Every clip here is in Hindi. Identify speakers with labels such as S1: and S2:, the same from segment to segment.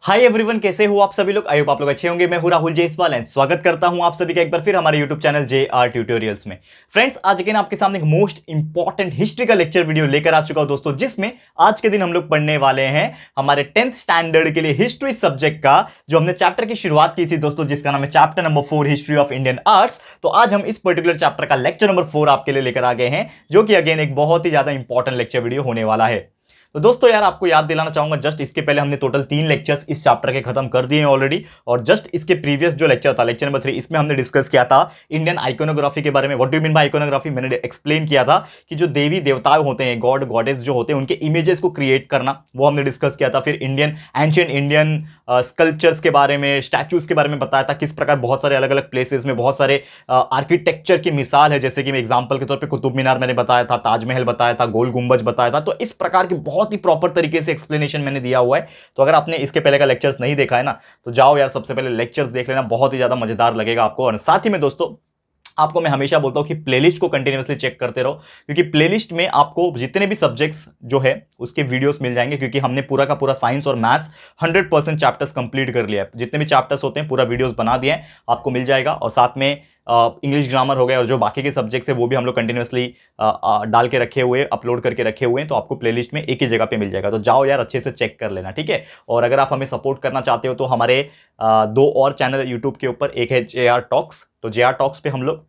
S1: हाय एवरीवन, कैसे हो आप सभी लोग। आई होप आप लोग अच्छे होंगे। मैं हूं राहुल जयसवाल एंड स्वागत करता हूं आप सभी का एक बार फिर हमारे यूट्यूब चैनल JR ट्यूटोरियल्स में। फ्रेंड्स, आज अगेन आपके सामने एक मोस्ट इंपॉर्टेंट हिस्ट्री का लेक्चर वीडियो लेकर आ चुका हूं दोस्तों, जिसमें आज के दिन हम लोग पढ़ने वाले हैं हमारे 10th स्टैंडर्ड के लिए हिस्ट्री सब्जेक्ट का जो हमने चैप्टर की शुरुआत की थी दोस्तों, जिसका नाम है chapter number 4 history of Indian arts. तो आज हम इस पर्टिकुलर चैप्टर का लेक्चर नंबर 4 आपके लिए लेकर आ गए हैं, जो कि अगेन एक बहुत ही ज्यादा इंपॉर्टेंट लेक्चर वीडियो होने वाला है। तो दोस्तों यार, आपको याद दिलाना चाहूंगा, जस्ट इसके पहले हमने टोटल 3 लेक्चर्स इस चैप्टर के खत्म कर दिए हैं ऑलरेडी। और जस्ट इसके प्रीवियस जो लेक्चर था, लेक्चर नंबर 3, इसमें हमने डिस्कस किया था इंडियन आइकोनोग्राफी के बारे में। What do you mean by iconography? मैंने एक्सप्लेन किया था कि जो देवी देवताएं होते हैं, गॉड गॉडेस जो होते हैं, उनके इमेजेस को क्रिएट करना, वो हमने डिस्कस किया था। फिर एंशिएंट इंडियन स्कल्पचर्स के बारे में, स्टैचूज के बारे में बताया था, किस प्रकार बहुत सारे अलग अलग प्लेसेस में बहुत सारे आर्किटेक्चर की मिसाल है। जैसे कि मैं एग्जांपल के तौर पे कुतुब मीनार मैंने बताया था, ताजमहल बताया था, गोल गुंबज बताया था। तो इस प्रकार की बहुत ही प्रॉपर तरीके से एक्सप्लेनेशन मैंने दिया हुआ है। तो अगर आपने इसके पहले का लेक्चर्स नहीं देखा है ना, तो जाओ यार, सबसे पहले लेक्चर्स देख लेना, बहुत ही ज्यादा मजेदार लगेगा आपको। और साथ ही में दोस्तों, आपको मैं हमेशा बोलता हूं कि प्लेलिस्ट को कंटिन्यूअसली चेक करते रहो, क्योंकि प्लेलिस्ट में आपको जितने भी सब्जेक्ट्स जो है उसके वीडियोस मिल जाएंगे, क्योंकि हमने पूरा का पूरा साइंस और मैथ्स 100% चैप्टर्स कंप्लीट कर लिया है। जितने भी चैप्टर्स होते हैं पूरा वीडियोस बना दिए हैं, आपको मिल जाएगा। और साथ में इंग्लिश ग्रामर हो गया और जो बाकी के सब्जेक्ट्स है वो भी हम लोग कंटिन्यूअसली डाल के रखे हुए, अपलोड करके रखे हुए हैं। तो आपको प्लेलिस्ट में एक ही जगह पे मिल जाएगा। तो जाओ यार, अच्छे से चेक कर लेना, ठीक है। और अगर आप हमें सपोर्ट करना चाहते हो तो हमारे 2 और चैनल यूट्यूब के ऊपर, एक है JR टॉक्स। तो JR टॉक्स पे हम लोग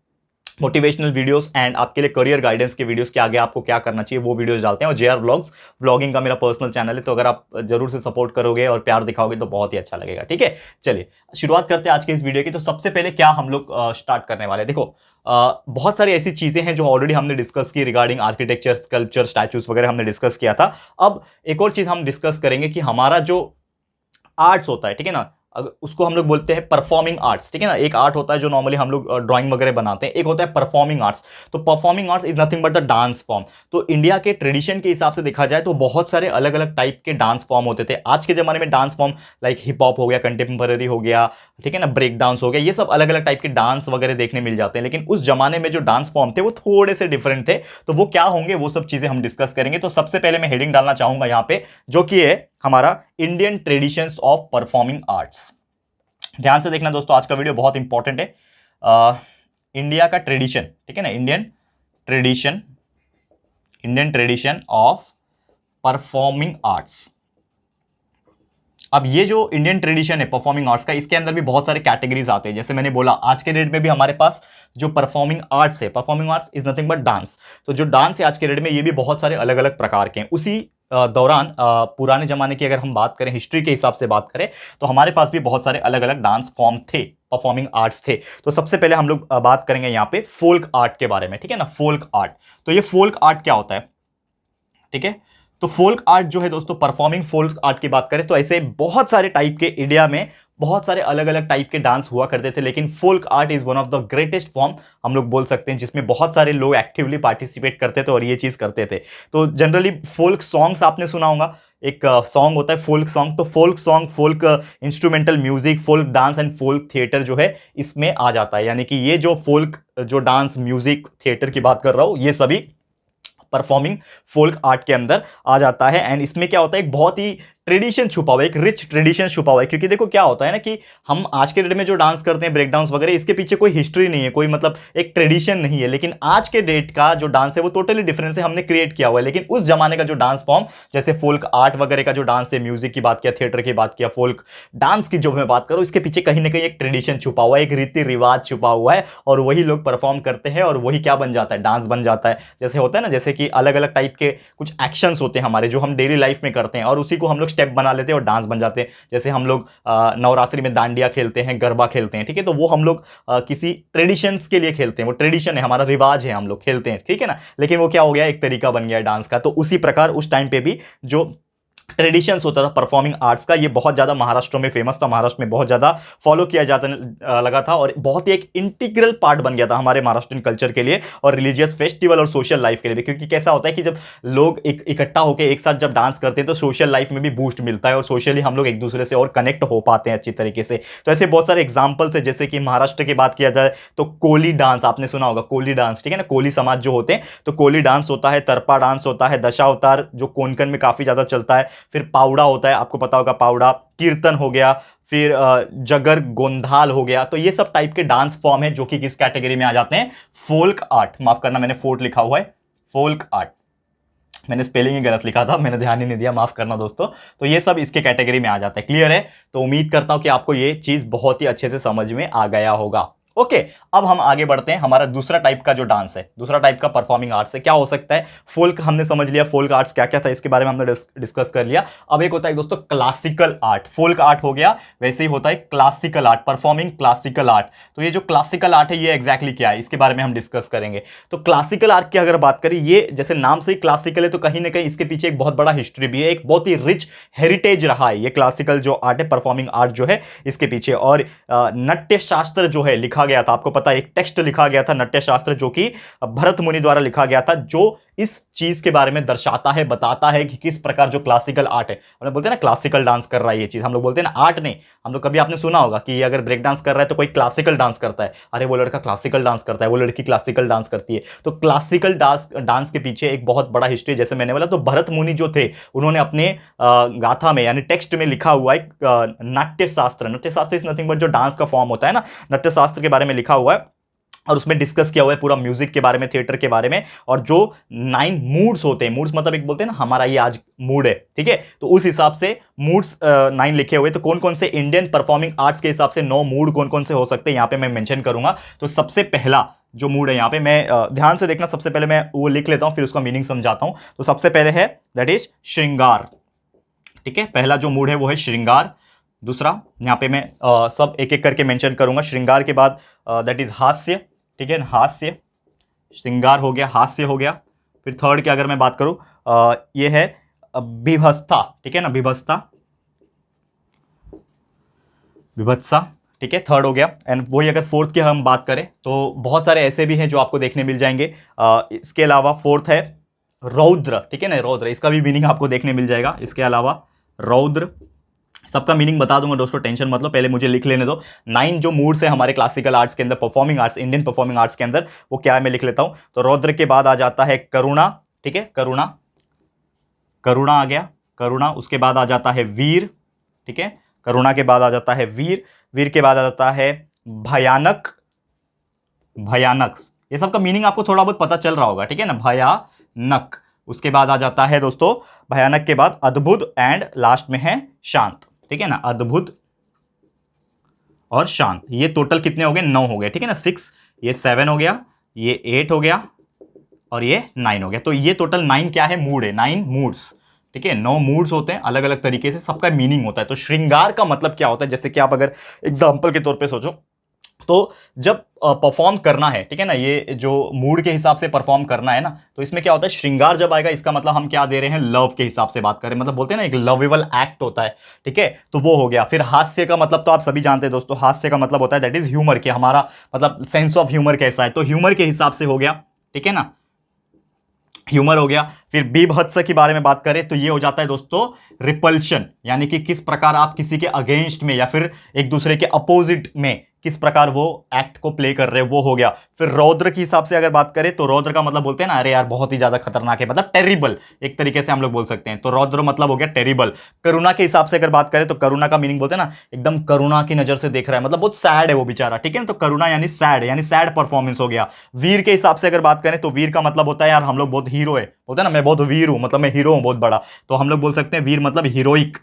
S1: मोटिवेशनल वीडियोस एंड आपके लिए करियर गाइडेंस के वीडियोस के आगे आपको क्या करना चाहिए वो वीडियोस डालते हैं। और JR व्लॉग्स, व्लॉगिंग का मेरा पर्सनल चैनल है। तो अगर आप जरूर से सपोर्ट करोगे और प्यार दिखाओगे तो बहुत ही अच्छा लगेगा, ठीक है। चलिए शुरुआत करते हैं आज के इस वीडियो की। तो सबसे पहले क्या हम लोग स्टार्ट करने वाले हैं, देखो बहुत सारी ऐसी चीजें हैं जो ऑलरेडी हमने डिस्कस की रिगार्डिंग आर्किटेक्चर, स्कल्पचर, स्टैचूज वगैरह हमने डिस्कस किया था। अब एक और चीज हम डिस्कस करेंगे कि हमारा जो आर्ट्स होता है, ठीक है ना, उसको हम लोग बोलते हैं परफॉर्मिंग आर्ट्स, ठीक है ना। एक आर्ट होता है जो नॉर्मली हम लोग ड्राइंग वगैरह बनाते हैं, एक होता है परफॉर्मिंग आर्ट्स। तो performing arts is nothing but the dance form. तो इंडिया के ट्रेडिशन के हिसाब से देखा जाए तो बहुत सारे अलग अलग टाइप के डांस फॉर्म होते थे। आज के जमाने में dance form like hip hop हो गया, कंटेम्पररी हो गया, ठीक है ना, ब्रेक डांस हो गया, ये सब अलग अलग टाइप के डांस वगैरह देखने मिल जाते हैं। लेकिन उस जमाने में जो डांस फॉर्म थे वो थोड़े से डिफरेंट थे। तो वो क्या होंगे वो सब चीजें हम डिस्कस करेंगे। तो सबसे पहले मैं हेडिंग डालना चाहूंगा यहाँ पे, जो कि है हमारा Indian traditions of performing arts. ध्यान से देखना दोस्तों, आज का वीडियो बहुत इंपॉर्टेंट है। इंडिया का ट्रेडिशन, ठीक है ना, Indian tradition of performing arts. अब ये जो इंडियन ट्रेडिशन है परफॉर्मिंग आर्ट्स का, इसके अंदर भी बहुत सारे कैटेगरीज आते हैं। जैसे मैंने बोला, आज के डेट में भी हमारे पास जो परफॉर्मिंग आर्ट्स है, performing arts is nothing but dance. तो जो डांस है आज के डेट में, ये भी बहुत सारे अलग अलग प्रकार के हैं। उसी दौरान पुराने जमाने की अगर हम बात करें, हिस्ट्री के हिसाब से बात करें, तो हमारे पास भी बहुत सारे अलग अलग डांस फॉर्म थे, परफॉर्मिंग आर्ट्स थे। तो सबसे पहले हम लोग बात करेंगे यहाँ पे फोल्क आर्ट के बारे में, ठीक है ना, फोल्क आर्ट। तो ये फोल्क आर्ट क्या होता है, ठीक है। तो फोल्क आर्ट जो है दोस्तों, परफॉर्मिंग फोल्क आर्ट की बात करें तो ऐसे बहुत सारे टाइप के इंडिया में बहुत सारे अलग अलग टाइप के डांस हुआ करते थे। लेकिन folk art is one of the greatest form हम लोग बोल सकते हैं, जिसमें बहुत सारे लोग एक्टिवली पार्टिसिपेट करते थे और ये चीज करते थे। तो जनरली फोल्क सॉन्ग्स आपने सुना होगा, एक सॉन्ग होता है फोल्क सॉन्ग। तो folk song, folk instrumental music, folk dance and folk theatre जो है इसमें आ जाता है। यानी कि ये जो फोल्क, जो डांस, म्यूजिक, थिएटर की बात कर रहा हूं, ये सभी परफॉर्मिंग फोल्क आर्ट के अंदर आ जाता है। एंड इसमें क्या होता है, एक बहुत ही ट्रेडिशन छुपा हुआ है, एक रिच ट्रेडिशन छुपा हुआ है। क्योंकि देखो क्या होता है ना कि हम आज के डेट में जो डांस करते हैं, ब्रेक डांस वगैरह, इसके पीछे कोई हिस्ट्री नहीं है, कोई मतलब एक ट्रेडिशन नहीं है। लेकिन आज के डेट का जो डांस है वो टोटली डिफरेंट से हमने क्रिएट किया हुआ है। लेकिन उस जमाने का जो डांस फॉर्म, जैसे फोल्क आर्ट वगैरह का जो डांस है, म्यूजिक की बात किया, थिएटर की बात किया, फोल्क डांस की जो मैं बात करूं, इसके पीछे कहीं ना कहीं एक ट्रेडिशन छुपा हुआ है, एक रीति रिवाज छुपा हुआ है। और वही लोग परफॉर्म करते हैं और वही क्या बन जाता है, डांस बन जाता है। जैसे होता है ना, जैसे कि अलग अलग टाइप के कुछ एक्शंस होते हैं हमारे, जो हम डेली लाइफ में करते हैं, और उसी को हम लोग स्टेप बना लेते हैं और डांस बन जाते हैं। जैसे हम लोग नवरात्रि में डांडिया खेलते हैं, गरबा खेलते हैं, ठीक है। तो वो हम लोग किसी ट्रेडिशंस के लिए खेलते हैं, वो ट्रेडिशन है, हमारा रिवाज है, हम लोग खेलते हैं, ठीक है ना। लेकिन वो क्या हो गया, एक तरीका बन गया है डांस का। तो उसी प्रकार उस टाइम पे भी जो ट्रेडिशंस होता था परफॉर्मिंग आर्ट्स का, ये बहुत ज़्यादा महाराष्ट्र में फेमस था, महाराष्ट्र में बहुत ज़्यादा फॉलो किया जाता लगा था, और बहुत ही एक इंटीग्रल पार्ट बन गया था हमारे महाराष्ट्रियन कल्चर के लिए और रिलीजियस फेस्टिवल और सोशल लाइफ के लिए भी। क्योंकि कैसा होता है कि जब लोग इकट्ठा होकर एक साथ जब डांस करते हैं तो सोशल लाइफ में भी बूस्ट मिलता है और सोशली हम लोग एक दूसरे से और कनेक्ट हो पाते हैं अच्छी तरीके से। तो ऐसे बहुत सारे एग्जाम्पल्स है। जैसे कि महाराष्ट्र की बात किया जाए तो कोली डांस आपने सुना होगा, कोली डांस, ठीक है ना, कोली समाज जो होते हैं, तो कोली डांस होता है, तरपा डांस होता है, दशावतार जो कोंकण में काफ़ी ज़्यादा चलता है, फिर पावड़ा होता है, आपको पता होगा पावड़ा, कीर्तन हो गया, फिर जगर गोंधाल हो गया। तो ये सब टाइप के डांस फॉर्म है जो कि किस कैटेगरी में आ जाते हैं, फोल्क आर्ट। माफ करना मैंने फोर्ट लिखा हुआ है, फोल्क आर्ट, मैंने स्पेलिंग ही गलत लिखा था, मैंने ध्यान ही नहीं दिया, माफ करना दोस्तों। तो ये सब इसके कैटेगरी में आ जाता है। क्लियर है? तो उम्मीद करता हूं कि आपको ये चीज बहुत ही अच्छे से समझ में आ गया होगा। ओके, अब हम आगे बढ़ते हैं। हमारा दूसरा टाइप का जो डांस है, दूसरा टाइप का परफॉर्मिंग आर्ट्स है, क्या हो सकता है? फोल्क हमने समझ लिया, फोल्क आर्ट्स क्या क्या था इसके बारे में हमने डिस्कस कर लिया। अब एक होता है दोस्तों क्लासिकल आर्ट। फोल्क आर्ट हो गया, वैसे ही होता है classical art, performing classical art. तो ये जो क्लासिकल आर्ट है ये एग्जैक्टली क्या है, इसके बारे में हम डिस्कस करेंगे। तो क्लासिकल आर्ट की अगर बात करें, ये जैसे नाम से ही क्लासिकल है, तो कहीं ना कहीं इसके पीछे एक बहुत बड़ा हिस्ट्री भी है, एक बहुत ही रिच हेरिटेज रहा है ये क्लासिकल जो आर्ट है, परफॉर्मिंग आर्ट जो है इसके पीछे। और नाट्य शास्त्र जो है लिखा गया था, आपको पता है एक टेक्स्ट लिखा गया था नाट्य शास्त्र, जो कि भरत मुनि द्वारा लिखा गया था, जो इस चीज के बारे में दर्शाता है, बताता है कि किस प्रकार जो क्लासिकल आर्ट है, हम लोग बोलते हैं ना क्लासिकल डांस कर रहा है ये चीज, हम लोग बोलते हैं ना आर्ट नहीं। हम लोग कभी आपने सुना होगा कि ये अगर ब्रेक डांस कर रहा है तो कोई क्लासिकल डांस करता है, अरे वो लड़का क्लासिकल डांस करता है, वो लड़की क्लासिकल डांस करती है। तो क्लासिकल डांस के पीछे एक बहुत बड़ा हिस्ट्री, जैसे मैंने बोला, तो भरत मुनि जो थे उन्होंने अपने गाथा में यानी टेक्स्ट में लिखा हुआ है नाट्य शास्त्र। नाट्य शास्त्र इज नथिंग बट जो डांस का फॉर्म होता है ना, नाट्य शास्त्र के बारे में लिखा हुआ है, और उसमें डिस्कस किया हुआ है पूरा म्यूजिक के बारे में, थिएटर के बारे में, और जो 9 मूड्स होते हैं, मूड्स मतलब एक बोलते हैं ना हमारा ये आज मूड है, ठीक है, तो उस हिसाब से मूड्स 9 लिखे हुए। तो कौन कौन से इंडियन परफॉर्मिंग आर्ट्स के हिसाब से 9 मूड कौन कौन से हो सकते हैं यहां पे मैं मेंशन करूंगा। तो सबसे पहला जो मूड है यहां पे, मैं ध्यान से देखना, सबसे पहले मैं वो लिख लेता हूं फिर उसका मीनिंग समझाता हूं। तो सबसे पहले है दैट इज श्रृंगार, ठीक है, पहला जो मूड है वो है श्रृंगार। दूसरा यहां पे मैं सब एक एक करके मेंशन करूंगा। श्रृंगार के बाद दैट इज हास्य, ठीक है, हास्य, श्रृंगार हो गया, हास्य हो गया। फिर थर्ड की अगर मैं बात करूं, ये है विभत्सा, ठीक है ना, विभत्सा, विभत्सा, ठीक है, थर्ड हो गया। एंड वही अगर फोर्थ की हम बात करें तो बहुत सारे ऐसे भी हैं जो आपको देखने मिल जाएंगे। इसके अलावा फोर्थ है रौद्र, ठीक है ना, रौद्र, इसका भी मीनिंग आपको देखने मिल जाएगा। इसके अलावा रौद्र, सबका मीनिंग बता दूंगा दोस्तों, टेंशन मत लो, पहले मुझे लिख लेने दो। 9 जो मूड्स है हमारे क्लासिकल आर्ट्स के अंदर, performing arts, Indian performing arts के अंदर, वो क्या है मैं लिख लेता हूं। तो रौद्र के बाद आ जाता है करुणा, ठीक है, करुणा, करुणा आ गया, करुणा। उसके बाद आ जाता है वीर, ठीक है, करुणा के बाद आ जाता है वीर, वीर के बाद आ जाता है भयानक, भयानक, ये सबका मीनिंग आपको थोड़ा बहुत पता चल रहा होगा, ठीक है ना, भयानक। उसके बाद आ जाता है दोस्तों भयानक के बाद अद्भुत, एंड लास्ट में है शांत, ठीक है ना, अद्भुत और शांत। ये टोटल कितने हो गए? 9 हो गए, ठीक है ना, 6, ये 7 हो गया, ये 8 हो गया, और ये 9 हो गया। तो ये टोटल 9 क्या है? मूड है, 9 मूड्स, ठीक है, 9 मूड्स होते हैं अलग अलग तरीके से, सबका मीनिंग होता है। तो श्रृंगार का मतलब क्या होता है, जैसे कि आप अगर एग्जाम्पल के तौर पर सोचो, तो जब परफॉर्म करना है, ठीक है ना, ये जो मूड के हिसाब से परफॉर्म करना है ना, तो इसमें क्या होता है, श्रृंगार जब आएगा इसका मतलब हम क्या दे रहे हैं, लव के हिसाब से बात करें, मतलब बोलते हैं ना एक लवेबल एक्ट होता है, ठीक है, तो वो हो गया। फिर हास्य का मतलब तो आप सभी जानते हैं दोस्तों, हास्य का मतलब होता है दैट इज ह्यूमर, कि हमारा मतलब सेंस ऑफ ह्यूमर कैसा है, तो ह्यूमर के हिसाब से हो गया, ठीक है ना, ह्यूमर हो गया। फिर बीभत्स के बारे में बात करें तो ये हो जाता है दोस्तों रिपल्शन, यानी कि किस प्रकार आप किसी के अगेंस्ट में या फिर एक दूसरे के अपोजिट में किस प्रकार वो एक्ट को प्ले कर रहे हैं, वो हो गया। फिर रौद्र के हिसाब से अगर बात करें तो रौद्र का मतलब बोलते हैं ना, अरे यार बहुत ही ज्यादा खतरनाक है, मतलब टेरिबल, एक तरीके से हम लोग बोल सकते हैं। तो रौद्र मतलब हो गया टेरिबल। करुणा के हिसाब से अगर बात करें तो करुणा का मीनिंग बोलते हैं ना, एकदम करुणा की नजर से देख रहा है, मतलब बहुत सैड है वो बेचारा, ठीक है ना, तो करुणा यानी सैड परफॉर्मेंस हो गया। वीर के हिसाब से अगर बात करें तो वीर का मतलब होता है यार हम लोग बहुत हीरो है, बोलते हैं ना मैं बहुत वीर हूं, मतलब मैं हीरो हूं बहुत बड़ा, तो हम लोग बोल सकते हैं वीर मतलब हीरोइक,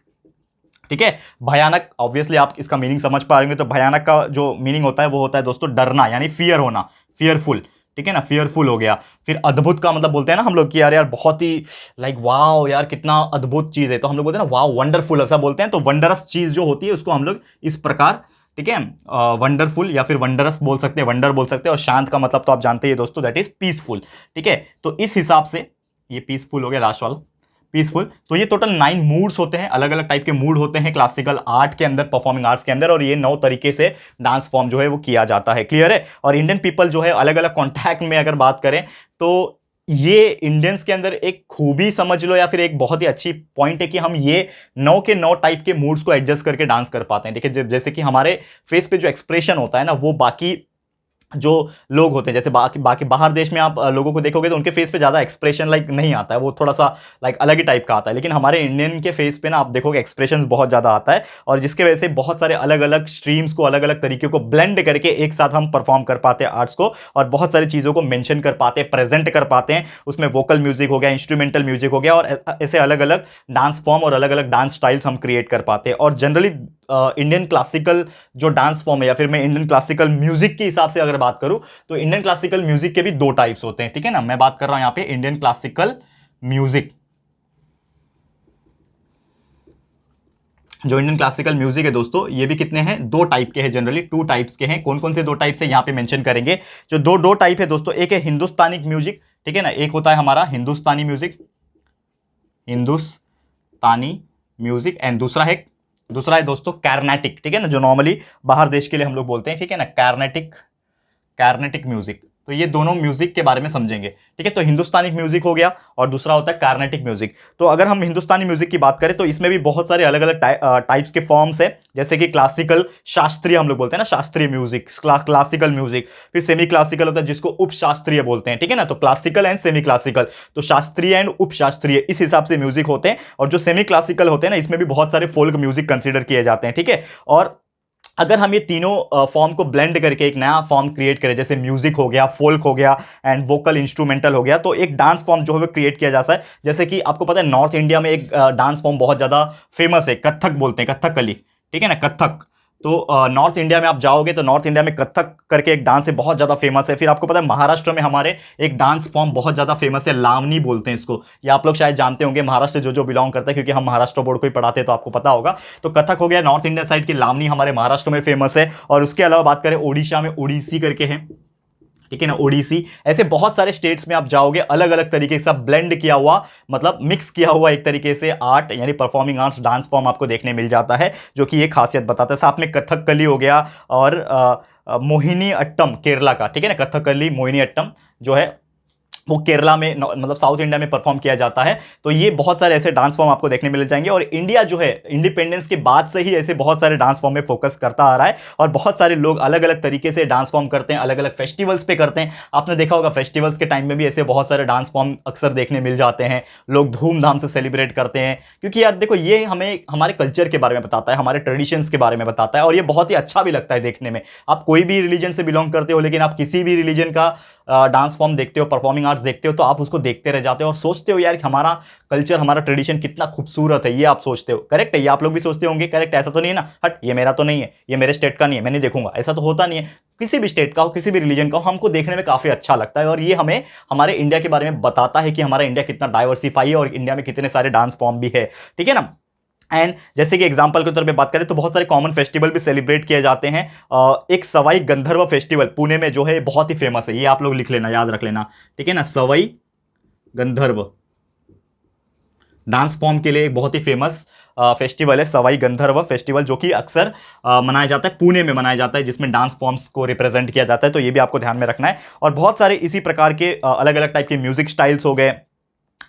S1: ठीक है। भयानक, ऑब्वियसली आप इसका मीनिंग समझ पाएंगे, तो भयानक का जो मीनिंग होता है वो होता है दोस्तों डरना, यानी फियर होना, फियरफुल, ठीक है ना, फियरफुल हो गया। फिर अद्भुत का मतलब बोलते हैं ना हम लोग कि यार बहुत ही लाइक वाओ यार कितना अद्भुत चीज है, तो हम लोग बोलते हैं ना वाओ वंडरफुल ऐसा बोलते हैं। तो वंडरस चीज जो होती है उसको हम लोग इस प्रकार, ठीक है, वंडरफुल या फिर वंडरस बोल सकते हैं, वंडर बोल सकते हैं। और शांत का मतलब तो आप जानते हैं दोस्तों दैट इज पीसफुल, ठीक है। तो इस हिसाब से ये पीसफुल हो गया लास्ट वाला, पीसफुल। तो ये टोटल 9 मूड्स होते हैं, अलग अलग टाइप के मूड होते हैं क्लासिकल आर्ट के अंदर, परफॉर्मिंग आर्ट्स के अंदर, और ये 9 तरीके से डांस फॉर्म जो है वो किया जाता है, क्लियर है। और इंडियन पीपल जो है अलग अलग कॉन्टैक्ट में अगर बात करें तो ये इंडियंस के अंदर एक खूबी समझ लो या फिर एक बहुत ही अच्छी पॉइंट है कि हम ये 9 के 9 टाइप के मूड्स को एडजस्ट करके डांस कर पाते हैं, ठीक है। जैसे कि हमारे फेस पे जो एक्सप्रेशन होता है ना वो बाकी जो लोग होते हैं, जैसे बाकी बाकी बाहर देश में आप लोगों को देखोगे तो उनके फेस पे ज़्यादा एक्सप्रेशन लाइक नहीं आता है, वो थोड़ा सा लाइक अलग ही टाइप का आता है। लेकिन हमारे इंडियन के फेस पे ना आप देखोगे एक्सप्रेशन बहुत ज़्यादा आता है, और जिसके वजह से बहुत सारे अलग अलग स्ट्रीम्स को, अलग अलग तरीके को ब्लेंड करके एक साथ हम परफॉर्म कर पाते हैं आर्ट्स को, और बहुत सारी चीज़ों को मेंशन कर पाते हैं, प्रेजेंट कर पाते हैं। उसमें वोकल म्यूजिक हो गया, इंस्ट्रूमेंटल म्यूजिक हो गया, और ऐसे अलग अलग डांस फॉर्म और अलग अलग डांस स्टाइल्स हम क्रिएट कर पाते हैं। और जनरली इंडियन क्लासिकल जो डांस फॉर्म है, या फिर मैं इंडियन क्लासिकल म्यूजिक के हिसाब से अगर बात करूं, तो इंडियन क्लासिकल म्यूजिक के भी दो टाइप्स होते हैं, ठीक है ना। मैं बात कर रहा हूं यहां पे इंडियन क्लासिकल म्यूजिक। जो इंडियन क्लासिकल म्यूजिक है दोस्तों, ये भी कितने हैं, दो टाइप के हैं, जनरली टू टाइप्स के हैं। कौन कौन से दो टाइप्स है यहां पे मेंशन करेंगे। जो दो टाइप है दोस्तों, एक है हिंदुस्तानी म्यूजिक, ठीक है ना, एक होता है हमारा हिंदुस्तानी म्यूजिक, हिंदुस्तानी म्यूजिक, एंड दूसरा है दोस्तों कार्नेटिक, ठीक है ना, जो नॉर्मली बाहर देश के लिए हम लोग बोलते हैं, ठीक है ना, कार्नेटिक म्यूजिक। तो ये दोनों म्यूजिक के बारे में समझेंगे, ठीक है। तो हिंदुस्तानी म्यूजिक हो गया, और दूसरा होता है कार्नेटिक म्यूजिक। तो अगर हम हिंदुस्तानी म्यूजिक की बात करें तो इसमें भी बहुत सारे अलग अलग टाइप्स के फॉर्म्स हैं, जैसे कि क्लासिकल, शास्त्रीय हम लोग बोलते हैं ना, शास्त्रीय म्यूजिक, क्लासिकल म्यूजिक। फिर सेमी क्लासिकल होता है जिसको उपशास्त्रीय बोलते हैं, ठीक है ना। तो क्लासिकल एंड सेमी क्लासिकल, तो शास्त्रीय एंड उपशास्त्रीय इस हिसाब से म्यूजिक होते हैं। और जो सेमी क्लासिकल होते हैं ना, इसमें भी बहुत सारे फोल्क म्यूजिक कंसिडर किए जाते हैं, ठीक है। और अगर हम ये तीनों फॉर्म को ब्लेंड करके एक नया फॉर्म क्रिएट करें, जैसे म्यूजिक हो गया, फोल्क हो गया, एंड वोकल इंस्ट्रूमेंटल हो गया, तो एक डांस फॉर्म जो है क्रिएट किया जाता है। जैसे कि आपको पता है नॉर्थ इंडिया में एक डांस फॉर्म बहुत ज़्यादा फेमस है, कथक बोलते हैं, कथकली, ठीक है ना, कथक। तो नॉर्थ इंडिया में आप जाओगे तो नॉर्थ इंडिया में कथक करके एक डांस है, बहुत ज़्यादा फेमस है। फिर आपको पता है महाराष्ट्र में हमारे एक डांस फॉर्म बहुत ज़्यादा फेमस है, लावनी बोलते हैं इसको। ये आप लोग शायद जानते होंगे, महाराष्ट्र जो बिलोंग करता है, क्योंकि हम महाराष्ट्र बोर्ड को ही पढ़ाते हैं तो आपको पता होगा। तो कथक हो गया नॉर्थ इंडिया साइड की, लावनी हमारे महाराष्ट्र में फेमस है। और उसके अलावा बात करें ओडिशा में ओडिसी करके है, ठीक है ना, ओडिसी। ऐसे बहुत सारे स्टेट्स में आप जाओगे, अलग अलग तरीके से ब्लेंड किया हुआ, मतलब मिक्स किया हुआ एक तरीके से आर्ट यानी परफॉर्मिंग आर्ट्स डांस फॉर्म आपको देखने मिल जाता है, जो कि ये खासियत बताता है। साथ में कथकली हो गया, और मोहिनी अट्टम केरला का, ठीक है ना, कथकली मोहिनी अट्टम जो है वो केरला में, मतलब साउथ इंडिया में परफॉर्म किया जाता है। तो ये बहुत सारे ऐसे डांस फॉर्म आपको देखने मिल जाएंगे। और इंडिया जो है इंडिपेंडेंस के बाद से ही ऐसे बहुत सारे डांस फॉर्म में फोकस करता आ रहा है, और बहुत सारे लोग अलग अलग तरीके से डांस फॉर्म करते हैं, अलग अलग फेस्टिवल्स पे करते हैं। आपने देखा होगा फेस्टिवल्स के टाइम में भी ऐसे बहुत सारे डांस फॉर्म अक्सर देखने मिल जाते हैं, लोग धूमधाम से सेलिब्रेट करते हैं। क्योंकि यार देखो, ये हमें हमारे कल्चर के बारे में बताता है, हमारे ट्रेडिशंस के बारे में बताता है, और ये बहुत ही अच्छा भी लगता है देखने में। आप कोई भी रिलीजन से बिलोंग करते हो, लेकिन आप किसी भी रिलीजन का डांस फॉर्म देखते हो, परफॉर्मिंग आर्ट्स देखते हो, तो आप उसको देखते रह जाते हो और सोचते हो यार कि हमारा कल्चर, हमारा ट्रेडिशन कितना खूबसूरत है। ये आप सोचते हो, करेक्ट है, ये आप लोग भी सोचते होंगे, करेक्ट। ऐसा तो नहीं है ना, हट ये मेरा तो नहीं है, ये मेरे स्टेट का नहीं है, मैं नहीं देखूंगा, ऐसा तो होता नहीं है। किसी भी स्टेट का हो, किसी भी रिलीजन का हो, हमको देखने में काफी अच्छा लगता है। और ये हमें हमारे इंडिया के बारे में बताता है कि हमारा इंडिया कितना डाइवर्सिफाई है, और इंडिया में कितने सारे डांस फॉर्म भी है, ठीक है ना। एंड जैसे कि एग्जांपल के तौर पे बात करें तो बहुत सारे कॉमन फेस्टिवल भी सेलिब्रेट किए जाते हैं। एक सवाई गंधर्व फेस्टिवल पुणे में जो है बहुत ही फेमस है, ये आप लोग लिख लेना, याद रख लेना, ठीक है ना। सवाई गंधर्व डांस फॉर्म के लिए एक बहुत ही फेमस फेस्टिवल है, सवाई गंधर्व फेस्टिवल, जो कि अक्सर मनाया जाता है, पुणे में मनाया जाता है, जिसमें डांस फॉर्म्स को रिप्रेजेंट किया जाता है। तो ये भी आपको ध्यान में रखना है। और बहुत सारे इसी प्रकार के अलग अलग टाइप के म्यूजिक स्टाइल्स हो गए,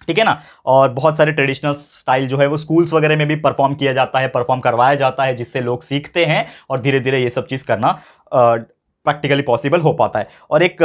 S1: ठीक है ना। और बहुत सारे ट्रेडिशनल स्टाइल जो है वो स्कूल्स वगैरह में भी परफॉर्म किया जाता है, परफॉर्म करवाया जाता है, जिससे लोग सीखते हैं और धीरे धीरे ये सब चीज़ करना प्रैक्टिकली पॉसिबल हो पाता है। और एक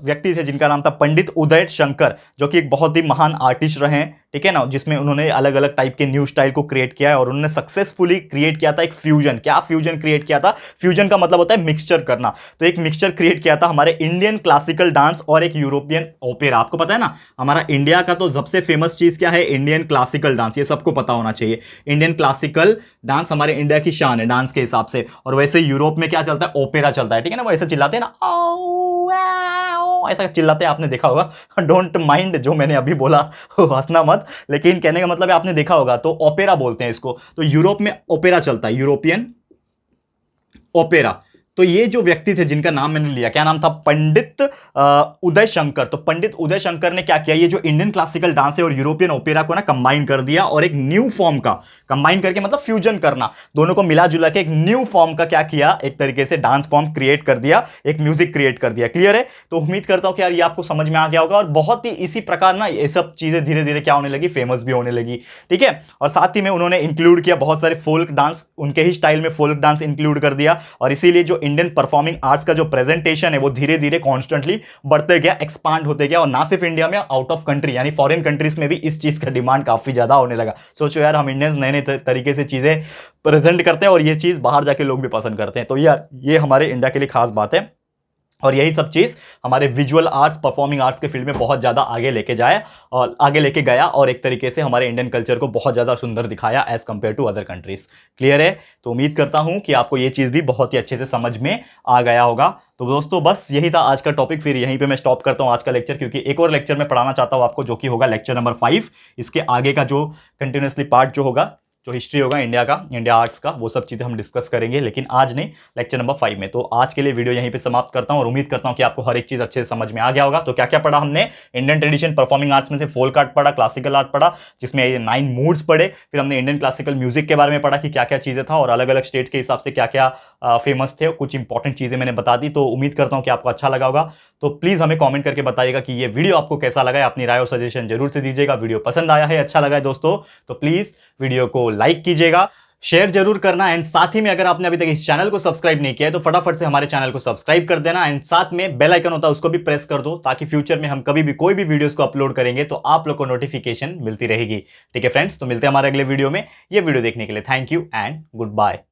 S1: व्यक्ति थे जिनका नाम था पंडित उदय शंकर, जो कि एक बहुत ही महान आर्टिस्ट रहे हैं, ठीक है ना, जिसमें उन्होंने अलग अलग टाइप के न्यू स्टाइल को क्रिएट किया है। और उन्होंने सक्सेसफुली क्रिएट किया था एक फ्यूजन। क्या फ्यूजन क्रिएट किया था? फ्यूजन का मतलब होता है मिक्सचर करना। तो एक मिक्सचर क्रिएट किया था हमारे इंडियन क्लासिकल डांस और एक यूरोपियन ओपेरा। आपको पता है ना, हमारा इंडिया का तो सबसे फेमस चीज क्या है? Indian classical dance. ये सबको पता होना चाहिए। इंडियन क्लासिकल डांस हमारे इंडिया की शान है डांस के हिसाब से। और वैसे यूरोप में क्या चलता है? ओपेरा चलता है, ठीक है ना। वो ऐसे चिल्लाते हैं ना, ऐसा चिल्लाते हैं, आपने देखा होगा। डोंट माइंड जो मैंने अभी बोला, हंसना मत, लेकिन कहने का मतलब है आपने देखा होगा। तो ओपेरा बोलते हैं इसको। तो यूरोप में ओपेरा चलता है, यूरोपियन ओपेरा। तो ये जो व्यक्ति थे जिनका नाम मैंने लिया, क्या नाम था? पंडित उदय शंकर। तो पंडित उदय शंकर ने क्या किया, ये जो इंडियन क्लासिकल डांस है और यूरोपियन ओपेरा को ना कंबाइन कर दिया, और एक न्यू फॉर्म का, कंबाइन करके मतलब फ्यूजन करना, दोनों को मिला जुला के एक न्यू फॉर्म का क्या किया, एक तरीके से डांस फॉर्म क्रिएट कर दिया, एक म्यूजिक क्रिएट कर दिया। क्लियर है? तो उम्मीद करता हूं कि यार ये आपको समझ में आ गया होगा। और बहुत ही इसी प्रकार ना ये सब चीजें धीरे धीरे क्या होने लगी, फेमस भी होने लगी, ठीक है। और साथ ही में उन्होंने इंक्लूड किया बहुत सारे फोल्क डांस, उनके ही स्टाइल में फोल्क डांस इंक्लूड कर दिया। और इसीलिए जो इंडियन परफॉर्मिंग आर्ट्स का जो प्रेजेंटेशन है वो धीरे धीरे कॉन्स्टेंटली बढ़ते गया, एक्सपांड होते गया, और ना सिर्फ इंडिया में, आउट ऑफ कंट्री यानी फॉरेन कंट्रीज में भी इस चीज का डिमांड काफी ज्यादा होने लगा। सोचो यार, हम इंडियंस नए नए तरीके से चीजें प्रेजेंट करते हैं और ये चीज बाहर जाके लोग भी पसंद करते हैं। तो यार ये हमारे इंडिया के लिए खास बात है, और यही सब चीज हमारे विजुअल आर्ट्स, परफॉर्मिंग आर्ट्स के फील्ड में बहुत ज्यादा आगे लेके जाए और आगे लेके गया, और एक तरीके से हमारे इंडियन कल्चर को बहुत ज्यादा सुंदर दिखाया as compared to other countries. Clear है? तो उम्मीद करता हूं कि आपको ये चीज भी बहुत ही अच्छे से समझ में आ गया होगा। तो दोस्तों बस यही था आज का टॉपिक, फिर यहीं पे मैं स्टॉप करता हूं आज का लेक्चर, क्योंकि एक और लेक्चर मैं पढ़ाना चाहता हूं आपको, जो कि होगा लेक्चर नंबर 5। इसके आगे का जो कंटिन्यूसली पार्ट जो होगा, जो हिस्ट्री होगा इंडिया का, इंडिया आर्ट्स का, वो सब चीजें हम डिस्कस करेंगे, लेकिन आज नहीं, लेक्चर नंबर 5 में। तो आज के लिए वीडियो यहीं पे समाप्त करता हूं और उम्मीद करता हूं कि आपको हर एक चीज अच्छे से समझ में आ गया होगा। तो क्या क्या पढ़ा हमने? इंडियन ट्रेडिशन परफॉर्मिंग आर्ट्स में से फोल्क आर्ट पढ़ा, क्लासिकल आर्ट पढ़ा जिसमें 9 मूड्स पढ़े, फिर हमने इंडियन क्लासिकल म्यूजिक के बारे में पढ़ा कि क्या क्या चीजें था और अलग अलग स्टेट के हिसाब से क्या क्या फेमस थे, कुछ इंपॉर्टेंट चीजें मैंने बता दी। तो उम्मीद करता हूं कि आपको अच्छा लगा होगा। तो प्लीज हमें कमेंट करके बताइएगा कि ये वीडियो आपको कैसा लगा है, अपनी राय और सजेशन जरूर से दीजिएगा। वीडियो पसंद आया है, अच्छा लगा है दोस्तों, तो प्लीज वीडियो को लाइक कीजिएगा, शेयर जरूर करना, एंड साथ ही में अगर आपने अभी तक इस चैनल को सब्सक्राइब नहीं किया है तो फटाफट से हमारे चैनल को सब्सक्राइब कर देना, एंड साथ में बेल आइकन होता है उसको भी प्रेस कर दो, ताकि फ्यूचर में हम कभी भी कोई भी वीडियोस को अपलोड करेंगे तो आप लोग को नोटिफिकेशन मिलती रहेगी। ठीक है फ्रेंड्स, तो मिलते हैं हमारे अगले वीडियो में। ये वीडियो देखने के लिए thank you and good bye.